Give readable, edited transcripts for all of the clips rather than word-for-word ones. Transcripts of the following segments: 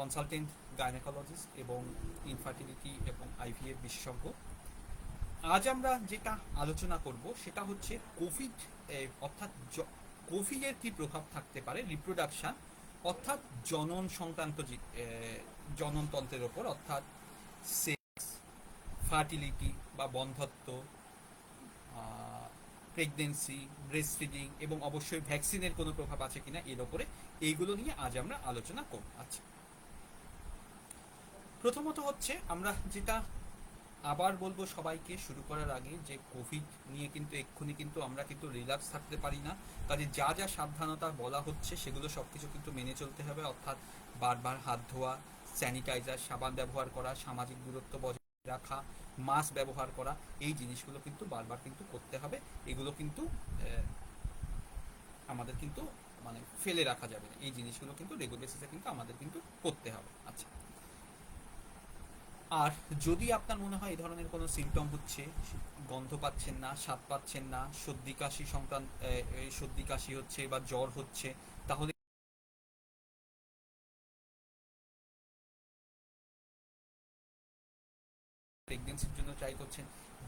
Consultant gynaecologist এবং infertility এবং IVF বিশেষজ্ঞ। আজ আমরা যেটা আলোচনা করব সেটা হচ্ছে কোভিড, অর্থাৎ কোভিডের কি প্রভাব থাকতে পারে রিপ্রোডাকশন অর্থাৎ জনন সংক্রান্ত জননতন্ত্রের ওপর, অর্থাৎ সেক্স, ফার্টিলিটি বা বন্ধ্যত্ব, প্রেগনেন্সি, ব্রেস্ট ফিডিং এবং অবশ্যই ভ্যাকসিনের কোনো প্রভাব আছে কিনা এর ওপরে, এইগুলো নিয়ে আজ আমরা আলোচনা করব। আচ্ছা, প্রথমত হচ্ছে আমরা যেটা আবার বলবো সবাইকে শুরু করার আগে, যে কোভিড নিয়ে কিন্তু এক্ষুনি কিন্তু আমরা কিন্তু রিল্যাক্স থাকতে পারি না। কাজে যা যা সাবধানতা বলা হচ্ছে সেগুলো সব কিছু কিন্তু মেনে চলতে হবে, অর্থাৎ বারবার হাত ধোয়া, স্যানিটাইজার, সাবান ব্যবহার করা, সামাজিক দূরত্ব বজায় রাখা, মাস্ক ব্যবহার করা, এই জিনিসগুলো কিন্তু বারবার কিন্তু করতে হবে। এগুলো কিন্তু আমাদের কিন্তু মানে ফেলে রাখা যাবে না, এই জিনিসগুলো কিন্তু রেগুলার বেসিসে কিন্তু আমাদের কিন্তু করতে হবে। আচ্ছা, আর যদি আপনার মনে হয় এই ধরনের কোনো সিমটম হচ্ছে, গন্ধ পাচ্ছেন না, স্বাদ পাচ্ছেন না, সর্দি কাশি সংক্রান্ত সর্দি কাশি হচ্ছে বা জ্বর হচ্ছে, তাহলে প্রেগনেন্সির জন্য ট্রাই করছেন,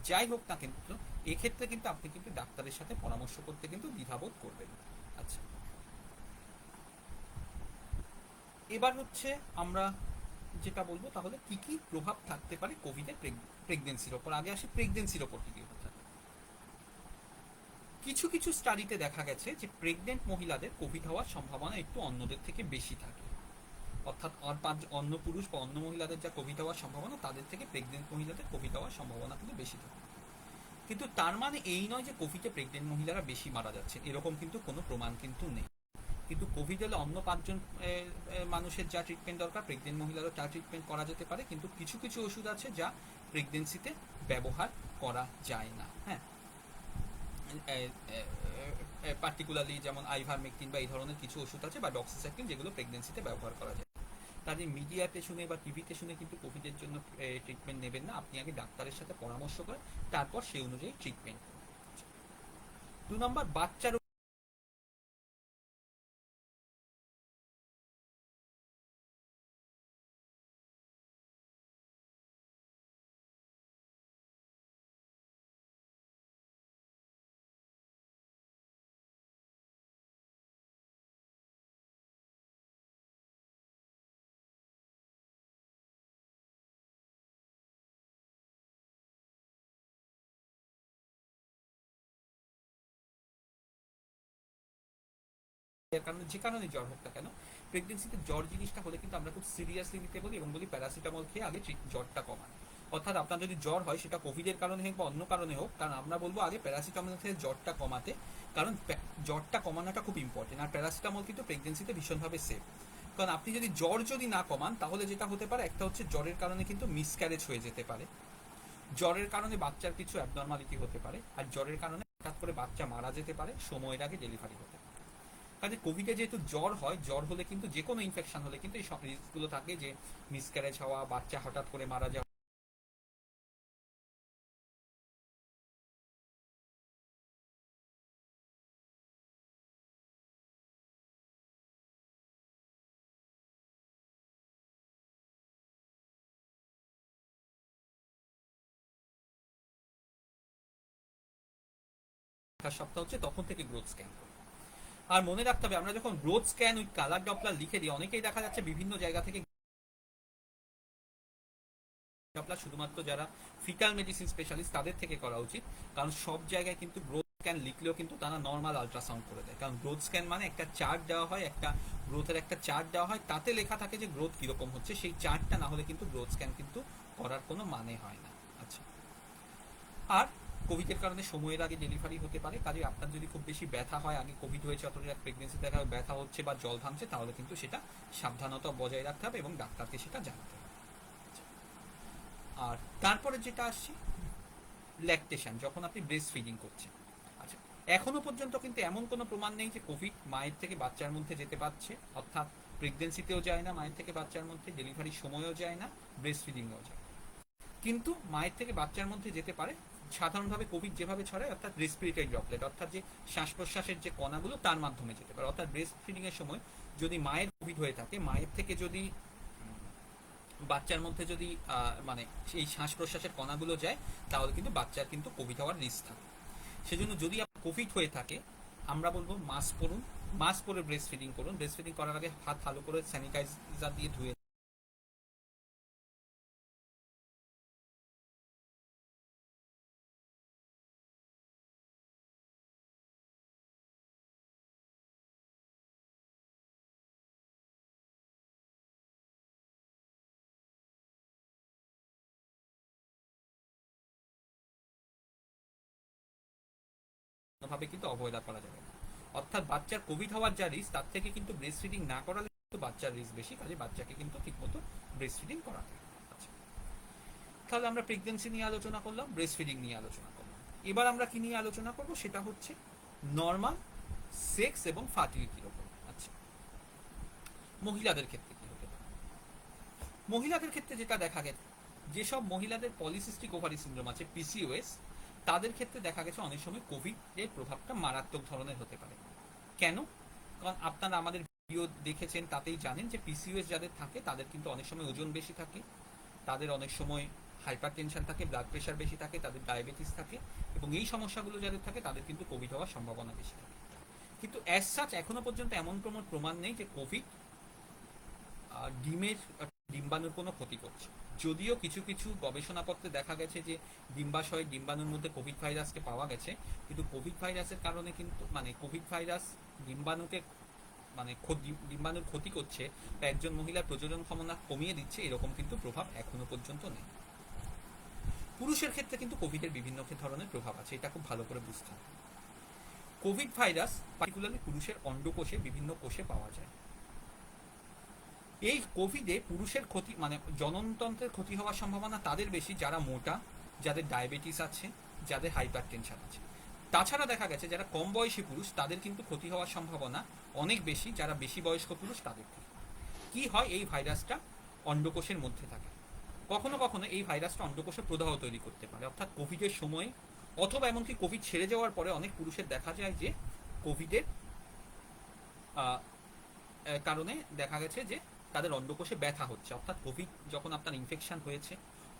যাই হোক না কিন্তু এক্ষেত্রে কিন্তু আপনি কিন্তু ডাক্তারের সাথে পরামর্শ করতে কিন্তু দ্বিধাবোধ করবেন। আচ্ছা, এবার হচ্ছে আমরা যেটা বলবো তাহলে কি কি প্রভাব থাকতে পারে কোভিডের প্রেগনেন্সির ওপর। আগে আসি প্রেগনেন্সির ওপর কি কি হতে পারে। কিছু কিছু স্টাডিতে দেখা গেছে যে প্রেগনেন্ট মহিলাদের কোভিড হওয়ার সম্ভাবনা একটু অন্যদের থেকে বেশি থাকে, অর্থাৎ অন্য পুরুষ বা অন্য মহিলাদের যা কোভিড হওয়ার সম্ভাবনা তাদের থেকে প্রেগনেন্ট মহিলাদের কোভিড হওয়ার সম্ভাবনা কিন্তু বেশি থাকে। কিন্তু তার মানে এই নয় যে কোভিডে প্রেগনেন্ট মহিলারা বেশি মারা যাচ্ছে, এরকম কিন্তু কোনো প্রমাণ কিন্তু নেই। কিন্তু কোভিড হলে অন্য 5 জন মানুষের যা ট্রিটমেন্ট দরকার প্রেগনেন্ট মহিলারও তা ট্রিটমেন্ট করা যেতে পারে, কিন্তু কিছু কিছু ওষুধ আছে যা প্রেগনেন্সিতে ব্যবহার করা যায় না। হ্যাঁ, পার্টিকুলারলি যেমন আইভারমেকটিন বা এই ধরনের কিছু ওষুধ আছে বা ডক্সিসাইক্লিন, যেগুলো প্রেগনেন্সিতে ব্যবহার করা যায়। কাজে মিডিয়াতে শুনে বা টিভিতে শুনে কিন্তু কোভিডের জন্য ট্রিটমেন্ট নেবেন না, আপনি আগে ডাক্তারের সাথে পরামর্শ করে তারপর সেই অনুযায়ী ট্রিটমেন্ট। 2 নম্বর, বাচ্চার কারণে যে কারণে জ্বর হোক না কেন, প্রেগনেন্সিতে জ্বর জিনিসটা হলে কিন্তু আমরা খুব সিরিয়াসলি নিতে বলি এবং বলি প্যারাসিটামল খেয়ে আগে জ্বরটা কমান। অর্থাৎ আপনার যদি জ্বর হয় সেটা কোভিডের কারণে হোক বা অন্য কারণে হোক, কারণ আমরা বলবো আগে প্যারাসিটামল খেয়ে জ্বরটা কমাতে, কারণ জ্বরটা কমানোটা খুব ইম্পর্টেন্ট। আর প্যারাসিটামল কিন্তু প্রেগনেন্সিতে ভীষণভাবে সেফ, কারণ আপনি যদি জ্বর যদি না কমান তাহলে যেটা হতে পারে, একটা হচ্ছে জ্বরের কারণে কিন্তু মিসক্যারেজ হয়ে যেতে পারে, জ্বরের কারণে বাচ্চার কিছু অ্যাবনর্মালিটি হতে পারে, আর জ্বরের কারণে হঠাৎ করে বাচ্চা মারা যেতে পারে, সময়ের আগে ডেলিভারি হতে পারে। কাজে কোভিডে যেহেতু জ্বর হয়, জ্বর হলে কিন্তু যে কোনো ইনফেকশন হলে কিন্তু এই সব রিস্কগুলো থাকে, যে মিসক্যারেজ হওয়া, বাচ্চা হঠাৎ করে মারা যাওয়া। তার সপ্তাহ হচ্ছে তখন থেকে গ্রোথ স্ক্যান করবে। আর মনে রাখতে হবে, আমরা যখন growth scan with colour Doppler লিখে দিই, অনেকেই দেখা যাচ্ছে বিভিন্ন জায়গা থেকে ডপলার শুধুমাত্র যারা ফিটাল মেডিসিন স্পেশালিস্ট তাদের থেকে করা উচিত, কারণ সব জায়গায় কিন্তু গ্রোথ স্ক্যান লিখলেও কিন্তু তারা নর্মাল আলট্রাসাউন্ড করে দেয়। কারণ গ্রোথ স্ক্যান মানে একটা চার্ট দেওয়া হয়, একটা গ্রোথের একটা চার্ট দেওয়া হয়, তাতে লেখা থাকে যে গ্রোথ কিরকম হচ্ছে, সেই চার্টটা না হলে কিন্তু গ্রোথ স্ক্যান কিন্তু করার কোনো মানে হয় না। আচ্ছা, আর কোভিডের কারণে সময়ের আগে ডেলিভারি হতে পারে, কাজে আপনার যদি খুব বেশি ব্যথা হয়, আগে কোভিড হয়েছে অথবা প্রেগনেন্সি দেখা ব্যথা হচ্ছে বা জল ভাঙছে, তাহলে কিন্তু সেটা সাবধানতা বজায় রাখতে হবে এবং ডাক্তারকে সেটা জানাতে হবে। আর তারপরে যেটা আসছে ল্যাকটেশন, যখন আপনি ব্রেস্ট ফিডিং করছেন। আচ্ছা, এখনো পর্যন্ত কিন্তু এমন কোনো প্রমাণ নেই যে কোভিড মায়ের থেকে বাচ্চার মধ্যে যেতে পারছে, অর্থাৎ প্রেগনেন্সিতেও যায় না মায়ের থেকে বাচ্চার মধ্যে, ডেলিভারির সময়ও যায় না, ব্রেস্ট ফিডিংও যায়। কিন্তু মায়ের থেকে বাচ্চার মধ্যে যেতে পারে সাধারণভাবে কোভিড যেভাবে ছড়ায়, অর্থাৎ রেসপিরেটরি ড্রপলেট, অর্থাৎ যে শ্বাস প্রশ্বাসের যে কণাগুলো তার মাধ্যমে যেতে পারে। অর্থাৎ ব্রেস্ট ফিডিং এর সময় যদি মায়ের কোভিড হয়ে থাকে, মায়ের থেকে যদি বাচ্চার মধ্যে যদি মানে এই শ্বাস প্রশ্বাসের কণাগুলো যায়, তাহলে কিন্তু বাচ্চার কিন্তু কোভিড হওয়ার রিস্ক থাকে। সেজন্য যদি কোভিড হয়ে থাকে, আমরা বলবো মাস্ক পরুন, মাস্ক পরে ব্রেস্ট ফিডিং করুন। ব্রেস্ট ফিডিং করার আগে হাত ভালো করে স্যানিটাইজার দিয়ে ধুয়ে ভাবে কিন্তু অবহেলা করা যাবে না। অর্থাৎ বাচ্চার কোভিড হওয়ার যা রিস্ক, তার থেকে কিন্তু ব্রেস্ট ফিডিং না করালে কিন্তু বাচ্চার রিস্ক বেশি, কাজে বাচ্চাকে কিন্তু ঠিকমতো ব্রেস্ট ফিডিং করাতে হবে। আচ্ছা, তাহলে আমরা প্রেগনেন্সি নিয়ে আলোচনা করলাম, ব্রেস্ট ফিডিং নিয়ে আলোচনা করলাম। এবার আমরা কি নিয়ে আলোচনা করব, সেটা হচ্ছে নর্মাল সেক্স এবং ফার্টিলিটির উপর। আচ্ছা, মহিলাদের ক্ষেত্রে কি হতে পারে? মহিলাদের ক্ষেত্রে যেটা দেখা গেছে, যেসব মহিলাদের পলিসিস্টিক ওভারি সিন্ড্রোম আছে, পিসিওএস, তাদের ক্ষেত্রে দেখা গেছে অনেক সময় কোভিড এর প্রভাবটা মারাত্মক ধরনের হতে পারে। কেন? কারণ আপনারা আমাদের ভিডিও দেখেছেন, তাতেই জানেন যে পিসিওএস যাদের থাকে তাদের কিন্তু অনেক সময় ওজন বেশি থাকে, তাদের অনেক সময় হাইপার টেনশন থাকে, ব্লাড প্রেশার বেশি থাকে, তাদের ডায়াবেটিস থাকে, এবং এই সমস্যাগুলো যাদের থাকে তাদের কিন্তু কোভিড হওয়ার সম্ভাবনা বেশি থাকে। কিন্তু অ্যাজ সাচ এখনো পর্যন্ত এমন কোনো প্রমাণ নেই যে কোভিড ডিমের ডিম্বাণুর কোনো ক্ষতি করছে। যদিও কিছু কিছু গবেষণাপত্রে দেখা গেছে যে ডিম্বাশয় ডিম্বাণুর মধ্যে কোভিড ভাইরাসকে পাওয়া গেছে, কিন্তু কোভিড ভাইরাসের কারণে কিন্তু মানে কোভিড ভাইরাস ডিম্বাণুকে মানে ডিম্বাণুর ক্ষতি করছে বা একজন মহিলার প্রজনন ক্ষমতা কমিয়ে দিচ্ছে, এরকম কিন্তু প্রভাব এখনো পর্যন্ত নেই। পুরুষের ক্ষেত্রে কিন্তু কোভিডের বিভিন্ন ধরনের প্রভাব আছে, এটা খুব ভালো করে বুঝতে হবে। কোভিড ভাইরাস পার্টিকুলারলি পুরুষের অন্ডকোষে বিভিন্ন কোষে পাওয়া যায়। এই কোভিডে পুরুষের ক্ষতি মানে জননতন্ত্রের ক্ষতি হওয়ার সম্ভাবনা তাদের বেশি যারা মোটা, যাদের ডায়াবেটিস আছে, যাদের হাইপার টেনশন আছে। তাছাড়া দেখা গেছে যারা কম বয়সী পুরুষ তাদের কিন্তু ক্ষতি হওয়ার সম্ভাবনা অনেক বেশি যারা বেশি বয়স্ক পুরুষ তাদের থেকে। কি হয়, এই ভাইরাসটা অন্ডকোষের মধ্যে থাকে, কখনো কখনো এই ভাইরাসটা অন্ডকোষে প্রদাহ তৈরি করতে পারে, অর্থাৎ কোভিডের সময় অথবা এমনকি কোভিড ছেড়ে যাওয়ার পরে অনেক পুরুষের দেখা যায় যে কোভিডের কারণে দেখা গেছে যে তাদের অন্ডকোষে ব্যথা হচ্ছে। অর্থাৎ কোভিড যখন আপনার ইনফেকশন হয়েছে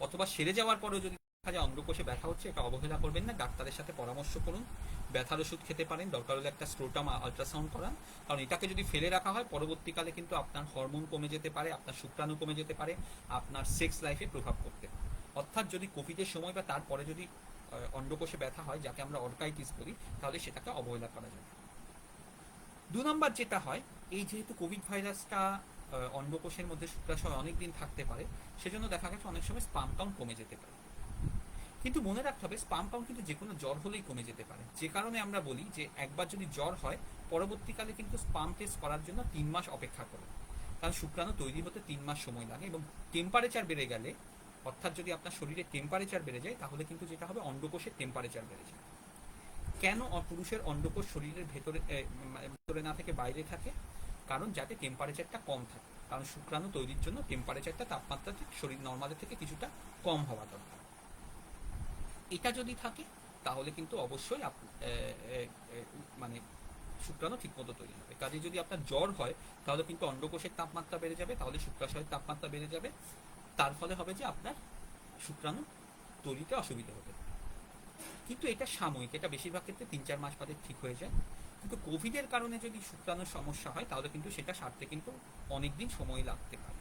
অথবা সেরে যাওয়ার পরেও যদি দেখা যায় অন্ডকোষে ব্যথা হচ্ছে, এটা অবহেলা করবেন না, ডাক্তারের সাথে পরামর্শ করুন, ব্যথার ওষুধ খেতে পারেন, দরকার হলে একটা স্ক্রোটাম আলট্রাসাউন্ড করান। কারণ এটাকে যদি ফেলে রাখা হয় পরবর্তীকালে কিন্তু আপনার হরমোন কমে যেতে পারে, আপনার শুক্রাণু কমে যেতে পারে, আপনার সেক্স লাইফে প্রভাব পড়তে পারে। অর্থাৎ যদি কোভিডের সময় বা তারপরে যদি অন্ডকোষে ব্যথা হয়, যাকে আমরা অর্কাইটিস বলি, তাহলে সেটাকে অবহেলা করা যায়। 2 নম্বর যেটা হয়, এই যেহেতু কোভিড ভাইরাসটা অন্ডকোষের মধ্যে শুক্রাশয় অনেকদিন থাকতে পারে, সেজন্য দেখা গেছে অনেক সময় স্পাম কাউন্ট কমে যেতে পারে। কিন্তু মনে রাখতে হবে স্পাম কাউন্ট কিন্তু যে কোনো জ্বর হলেই কমে যেতে পারে, যে কারণে আমরা বলি যে একবার যদি জ্বর হয় পরবর্তীকালে কিন্তু স্পাম টেস্ট করার জন্য 3 মাস অপেক্ষা করুন, কারণ শুক্রাণু তৈরি হতে 3 মাস সময় লাগে। এবং টেম্পারেচার বেড়ে গেলে, অর্থাৎ যদি আপনার শরীরে টেম্পারেচার বেড়ে যায়, তাহলে কিন্তু যেটা হবে অন্ডকোষের টেম্পারেচার বেড়ে যায়। কেন পুরুষের অন্ডকোষ শরীরের ভেতরে না থেকে বাইরে থাকে? কারণ যাতে টেম্পারেচারটা কম থাকে, কারণ শুক্রাণু তৈরির জন্য টেম্পারেচারটা তাপমাত্রাটা শরীর নর্মালের থেকে কিছুটা কম হওয়া দরকার। এটা যদি থাকে তাহলে কিন্তু অবশ্যই মানে শুক্রাণু ঠিকমতো তৈরি হবে। কাজে যদি আপনার জ্বর হয় তাহলে কিন্তু অন্ডকোষের তাপমাত্রা বেড়ে যাবে, তাহলে শুক্রাশয়ের তাপমাত্রা বেড়ে যাবে, তার ফলে হবে যে আপনার শুক্রাণু তৈরিতে অসুবিধা হবে। কিন্তু এটা সাময়িক, এটা বেশিরভাগ ক্ষেত্রে 3-4 মাস বাদে ঠিক হয়ে যায়। কিন্তু কোভিডের কারণে যদি শুক্রাণুর সমস্যা হয় তাহলে কিন্তু সেটা সারতে কিন্তু অনেকদিন সময় লাগতে পারে।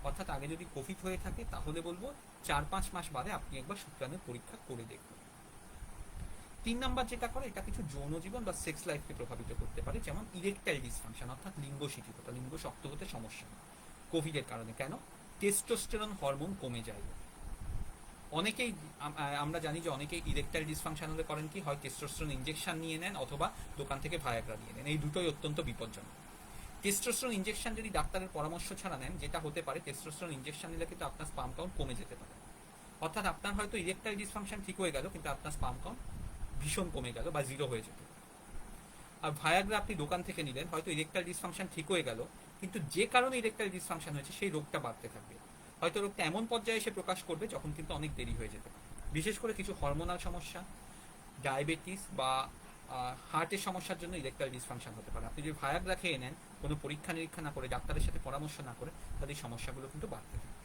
অর্থাৎ আগে যদি কোভিড হয়ে থাকে তাহলে বলবো 4-5 মাস বাদে আপনি একবার শুক্রাণুর পরীক্ষা করে দেখুন। 3 নম্বর যেটা করে, এটা কিছু যৌন জীবন বা সেক্স লাইফকে প্রভাবিত করতে পারে, যেমন ইরেকটাইল ডিসফাংশন, অর্থাৎ লিঙ্গ শিথিলতা, লিঙ্গ শক্ত হতে সমস্যা কোভিডের কারণে। কেন? টেস্টোস্টেরন হরমোন কমে যায়। অনেকেই আমরা জানি যে অনেকেই ইরেকটাইল ডিসফাংশন হলে করেন কি, হয় টেস্টোস্টেরন ইনজেকশন নিয়ে নেন অথবা দোকান থেকে ভায়াগ্রা নিয়ে নেন। এই দুটোই অত্যন্ত বিপজ্জনক। টেস্টোস্টেরন ইনজেকশন যদি ডাক্তারের পরামর্শ ছাড়া নেন, যেটা হতে পারে টেস্টোস্টেরন ইনজেকশন নিলে কিন্তু আপনার স্পাম কাউন্ট কমে যেতে পারে। অর্থাৎ আপনার হয়তো ইরেকটাইল ডিসফাংশন ঠিক হয়ে গেল কিন্তু আপনার স্পাম কাউন্ট ভীষণ কমে গেল বা জিরো হয়ে যেত। আর ভায়াগ্রা আপনি দোকান থেকে নিলেন, হয়তো ইরেকটাইল ডিসফাংশন ঠিক হয়ে গেল কিন্তু যে কারণে ইরেকটাইল ডিসফাংশন হয়েছে সেই রোগটা বাড়তে থাকবে। হয়তো রোগটা এমন পর্যায়ে এসে প্রকাশ করবে যখন কিন্তু অনেক দেরি হয়ে যেতে পারে। বিশেষ করে কিছু হরমোনাল সমস্যা, ডায়াবেটিস বা হার্টের সমস্যার জন্য ইরেকটাইল ডিসফাংশন হতে পারে। আপনি যদি ভায়াগ্রা খেয়ে নেন কোনো পরীক্ষা নিরীক্ষা না করে, ডাক্তারের সাথে পরামর্শ না করে, তাদের সমস্যাগুলো কিন্তু বাড়তে থাকে।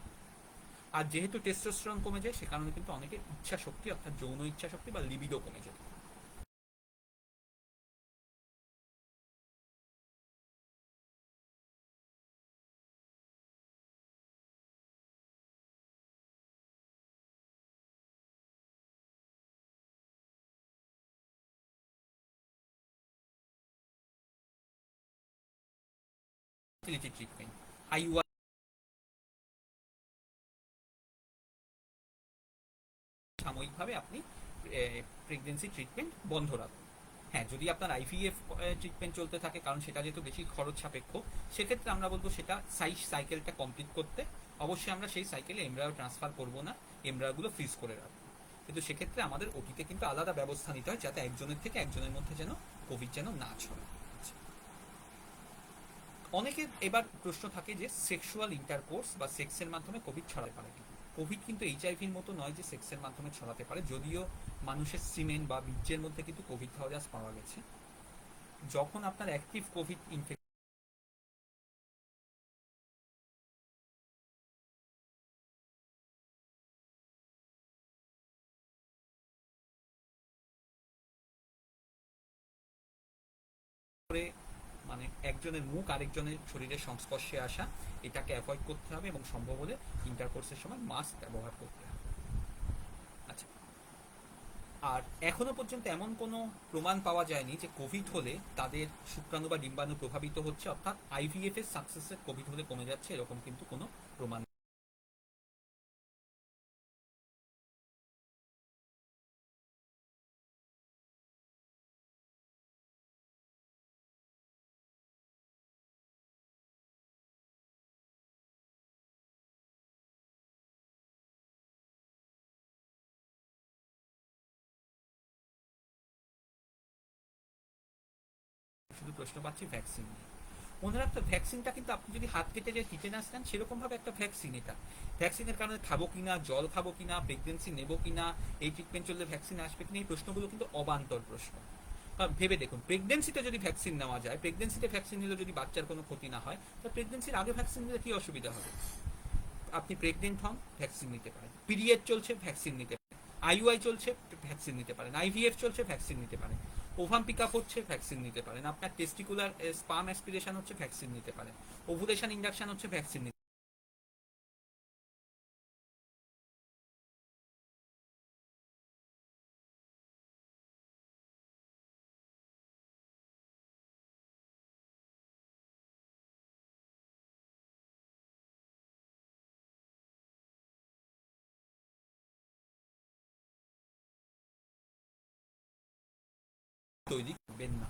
আর যেহেতু টেস্টোস্টেরন কমে যায়, সে কারণে কিন্তু অনেকের ইচ্ছা শক্তি অর্থাৎ যৌন ইচ্ছা শক্তি বা লিবিডো কমে যায়। ট্রিটমেন্ট আইইউআই সাময়িকভাবে আপনি প্রেগনেন্সি ট্রিটমেন্ট বন্ধ রাখুন। হ্যাঁ, যদি আপনার আইভিএফ ট্রিটমেন্ট চলতে থাকে, কারণ সেটা যেহেতু বেশি খরচ সাপেক্ষ, সেক্ষেত্রে আমরা বলবো সেটা সাইকেলটা কমপ্লিট করতে অবশ্যই আমরা সেই সাইকেলে এমব্রায়ো ট্রান্সফার করবো না, এমব্রায়োগুলো ফ্রিজ করে রাখবো। কিন্তু সেক্ষেত্রে আমাদের ওটিতে কিন্তু আলাদা ব্যবস্থা নিতে হয়, যাতে একজনের থেকে একজনের মধ্যে যেন কোভিড যেন না ছড়ায়। অনেকের এবার প্রশ্ন থাকে যে সেক্সুয়াল ইন্টারকোর্স বা সেক্সের মাধ্যমে কোভিড ছড়াতে পারে কি? কোভিড কিন্তু এইচআইভির মতো নয় যে সেক্সের মাধ্যমে ছড়াতে পারে, যদিও মানুষের সিমেন বা বীর্যের মধ্যে কিন্তু কোভিড ভাইরাস পাওয়া গেছে। যখন আপনার অ্যাক্টিভ কোভিড ইনফেকশন করে, মানে একজনের মুখ আরেকজনের শরীরের সংস্পর্শে আসা, এটাকে অ্যাভয়েড করতে হবে এবং সম্ভব হলে ইন্টারকোর্সের সময় মাস্ক ব্যবহার করতে হবে। আচ্ছা, আর এখনো পর্যন্ত এমন কোনো প্রমাণ পাওয়া যায়নি যে কোভিড হলে তাদের শুক্রাণু বা ডিম্বাণু প্রভাবিত হচ্ছে, অর্থাৎ আইভিএফ এর সাকসেসে কোভিড হলে কমে যাচ্ছে, এরকম কিন্তু কোনো প্রমাণ। শুধু প্রশ্ন পাচ্ছি ভ্যাকসিন নিয়ে। মনে রাখতে, ভ্যাকসিনটা কিন্তু আপনি যদি হাত কেটে যে টিটেনাস নেন, সেরকম ভাবে একটা ভ্যাকসিন এটা। ভ্যাকসিনের কারণে খাবো কিনা, জল খাবো কিনা, প্রেগনেন্সি নেবো কিনা, এই ট্রিটমেন্ট চললে ভ্যাকসিন আসবে কিনা, এই প্রশ্নগুলো কিন্তু অবান্তর প্রশ্ন। কারণ ভেবে দেখুন, প্রেগনেন্সিতে যদি ভ্যাকসিন নেওয়া যায়, প্রেগনেন্সিতে ভ্যাকসিন নিলে যদি বাচ্চার কোনো ক্ষতি না হয়, তাহলে প্রেগনেন্সির আগে ভ্যাকসিন নিলে কি অসুবিধা হবে? আপনি প্রেগনেন্ট হন, ভ্যাকসিন নিতে পারেন। পিরিয়ড চলছে, ভ্যাকসিন নিতে পারেন। আইইউআই চলছে, ভ্যাকসিন নিতে পারেন। আইভিএফ চলছে, ভ্যাকসিন নিতে পারেন। ওভাম পিক আপ হচ্ছে, ভ্যাকসিন নিতে পারেন। আপনার টেস্টিকুলার স্পাম অ্যাসপিরেশন হচ্ছে, ভ্যাকসিন নিতে পারেন। ওভুলেশন ইন্ডাকশন হচ্ছে, ভ্যাকসিন নিতে তৈরি করবেন না।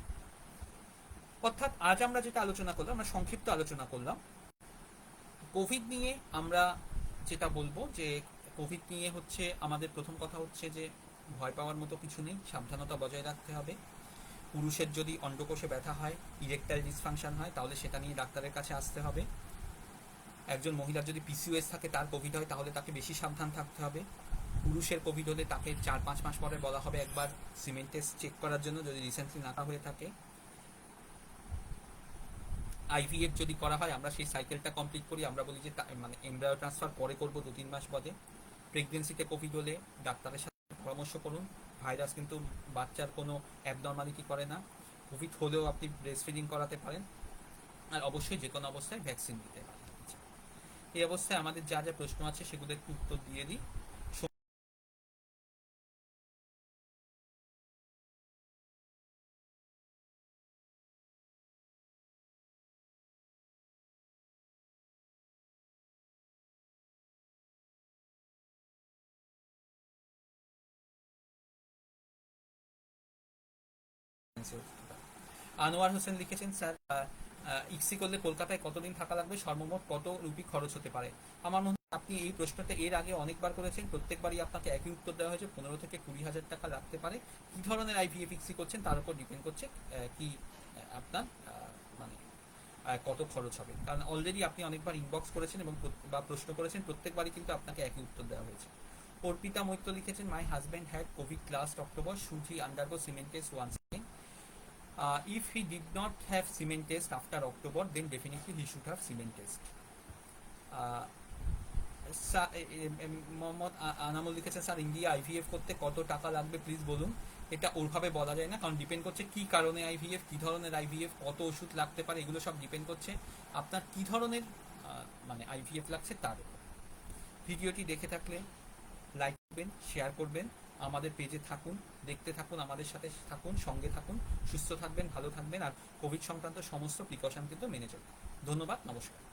অর্থাৎ আজ আমরা যেটা আলোচনা করলাম, আমরা সংক্ষিপ্ত আলোচনা করলাম কোভিড নিয়ে। আমরা যেটা বলবো যে কোভিড নিয়ে হচ্ছে আমাদের প্রথম কথা হচ্ছে যে ভয় পাওয়ার মতো কিছু নেই, সাবধানতা বজায় রাখতে হবে। পুরুষের যদি অন্ডকোষে ব্যথা হয়, ইরেকটাইল ডিসফাংশন হয়, তাহলে সেটা নিয়ে ডাক্তারের কাছে আসতে হবে। একজন মহিলার যদি পিসিওএস থাকে, তার কোভিড হয়, তাহলে তাকে বেশি সাবধান থাকতে হবে। পুরুষের কোভিড হলে তাকে 4-5 মাস পরে বলা হবে একবার সিমেন্ট টেস্ট চেক করার জন্য, যদি রিসেন্টলি নাকা হয়ে থাকে। আইভিএফ যদি করা হয়, আমরা সেই সাইকেলটা কমপ্লিট করি, আমরা বলি যে মানে এমব্রায়ো ট্রান্সফার পরে করবো 2-3 মাস বাদে। প্রেগনেন্সিতে কোভিড হলে ডাক্তারের সাথে পরামর্শ করুন। ভাইরাস কিন্তু বাচ্চার কোনো অ্যাবনর্মালিটি করে না। কোভিড হলেও আপনি ব্রেস্ট ফিডিং করাতে পারেন। আর অবশ্যই যে কোনো অবস্থায় ভ্যাকসিন দিতে পারেন। এই অবস্থায় আমাদের যা যা প্রশ্ন আছে সেগুলো একটু উত্তর দিয়ে দিই। আনোয়ার হোসেন লিখেছেন, স্যার ইক্সি করলে কলকাতায় কতদিন থাকা লাগবে, সর্বমোট কত রুপি খরচ হতে পারে? আমার মনে হয় আপনি এই প্রশ্নটা এর আগে অনেকবার করেছেন, প্রত্যেকবারই আপনাকে একই উত্তর দেওয়া হয়েছে, 15 থেকে 20 হাজার টাকা লাগতে পারে। কি ধরনের আইভিএফ ইক্সি করছেন তার উপর ডিপেন্ড করছে কি আপনার মানে কত খরচ হবে। কারণ অলরেডি আপনি অনেকবার ইনবক্স করেছেন এবং বা প্রশ্ন করেছেন, প্রত্যেকবারই কিন্তু আপনাকে একই উত্তর দেওয়া হয়েছে। অর্পিতা মৈত্র লিখেছেন, my husband had COVID last October, should he undergo semen test once again? If he did not have cement test after October, then definitely he should have cement test. Uh, Mohammad Anamul লিখেছেন, স্যার ইন্ডিয়া আইভিএফ করতে কত টাকা লাগবে please বলুন। এটা ওরভাবে বলা যায় না, কারণ ডিপেন্ড করছে কি কারণে আইভিএফ, কি ধরনের আইভিএফ, কত ওষুধ লাগতে পারে, এগুলো সব ডিপেন্ড করছে আপনার কি ধরনের মানে আইভিএফ লাগছে তার উপর। ভিডিওটি দেখে থাকলে লাইক করবেন, শেয়ার করবেন, আমাদের পেজে থাকুন, দেখতে থাকুন, আমাদের সাথে থাকুন, সঙ্গে থাকুন, সুস্থ থাকবেন, ভালো থাকবেন, আর কোভিড সংক্রান্ত সমস্ত প্রিকশন কিন্তু মেনে চলবেন। ধন্যবাদ, নমস্কার।